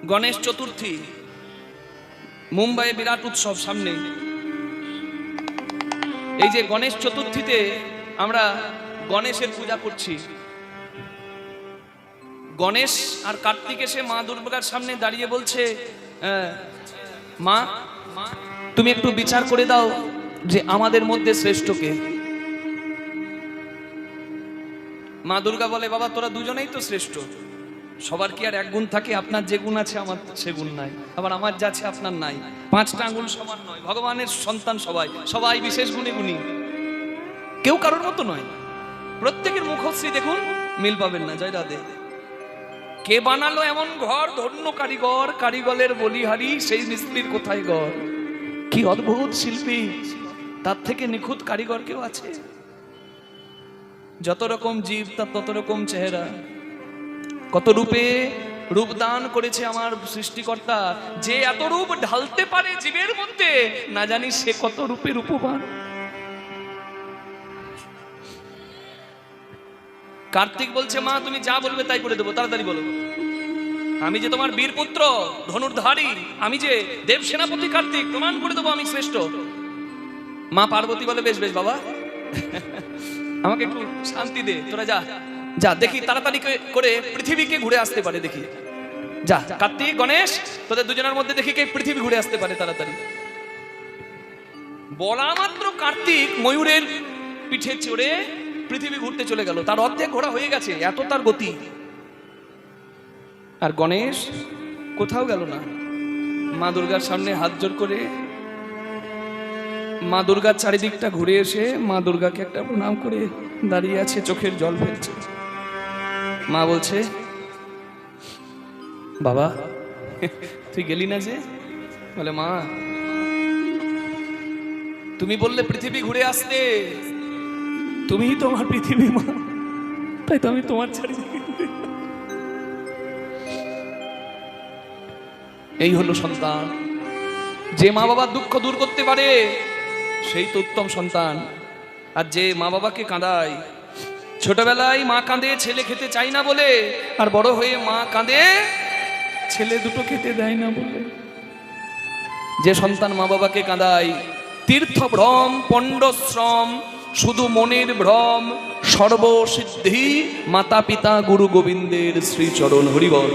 গণেশ চতুর্থী, মুম্বাইয়ে বিরাট উৎসব সামনে। এই যে গণেশ চতুর্থীতে আমরা গণেশের পূজা করছি। গণেশ আর কার্তিক এসে মা দুর্গার সামনে দাঁড়িয়ে বলছে, মা তুমি একটু বিচার করে দাও যে আমাদের মধ্যে শ্রেষ্ঠ কে। মা দুর্গা বলে, বাবা তোরা দুজনেই তো শ্রেষ্ঠ। সবার কি আর এক গুণ থাকে? আপনার যে গুণ আছে আমার সে গুণ নাই, আবার আমার যা আছে আপনার নাই। 5টা আঙ্গুল সমান নয়। ভগবানের সন্তান সবাই, সবাই বিশেষ গুণে গুণী, কেউ কারোর মতো নয়। প্রত্যেকের মুখশ্রী দেখুন, মিল পাবেন না। জয় রাধে। কে বানালো এমন ঘর? ধন্য কারিগর, কারিগরের বলিহারি, সেই মিস্ত্রির কোথায় ঘর। কি অদ্ভুত শিল্পী, তার থেকে নিখুঁত কারিগর কেউ আছে? যত রকম জীব তার তত রকম চেহারা। কত রূপে রূপদান করেছে আমার সৃষ্টিকর্তা। যে এত রূপ ঢালতে পারে জীবের মধ্যে, না জানি সে কত রূপে রূপবান। কার্তিক বলছে, মা তুমি যা বলবে তাই করে দেবো, তাড়াতাড়ি বলো। আমি যে তোমার বীর পুত্র, ধনুর্ধারী, আমি যে দেব সেনাপতি কার্তিক, প্রমাণ করে দেবো আমি শ্রেষ্ঠ। মা পার্বতী বলে, বেশ বেশ বাবা, আমাকে একটু শান্তি দে, তোরা যা যা, দেখি তাড়াতাড়ি করে পৃথিবীকে ঘুরে আসতে পারে, দেখি যা। কার্তিক গণেশ, তোদের দুজনের মধ্যে দেখি কে পৃথিবী ঘুরে আসতে পারে তাড়াতাড়ি। বলা মাত্র কার্তিক ময়ূরের পিঠে চড়ে পৃথিবী ঘুরতে চলে গেল। তার অর্ধেক ঘোরা হয়ে গেছে, এত তার গতি। আর গণেশ কোথাও গেল না। মা দুর্গার সামনে হাত জোর করে মা দুর্গার চারিদিকটা ঘুরে এসে মা দুর্গাকে একটা প্রণাম করে দাঁড়িয়ে আছে, চোখের জল ফেলছে। মা বলছে, বাবা তুই গেলি না যে? বলে, মা তুমি বললে পৃথিবী ঘুরে আসতে, তুমিই তো আমার পৃথিবী মা, তাই তো আমি তোমার চারিদিকে। এই হলো সন্তান। যে মা বাবার দুঃখ দূর করতে পারে সেই তো উত্তম সন্তান। আর যে মা বাবাকে কাঁদায়, ছোটবেলায় মা কাঁদে ছেলে খেতে চাই না বলে, আর বড় হয়ে মা কাঁদে ছেলে দুটো খেতে দেয় না বলে। যে সন্তান মা বাবাকে কাঁদায়, তীর্থ ভ্রম পণ্ডশ্রম, শুধু মনের ভ্রম, সর্বসিদ্ধি মাতা পিতা গুরু গোবিন্দের শ্রীচরণ। হরিবল।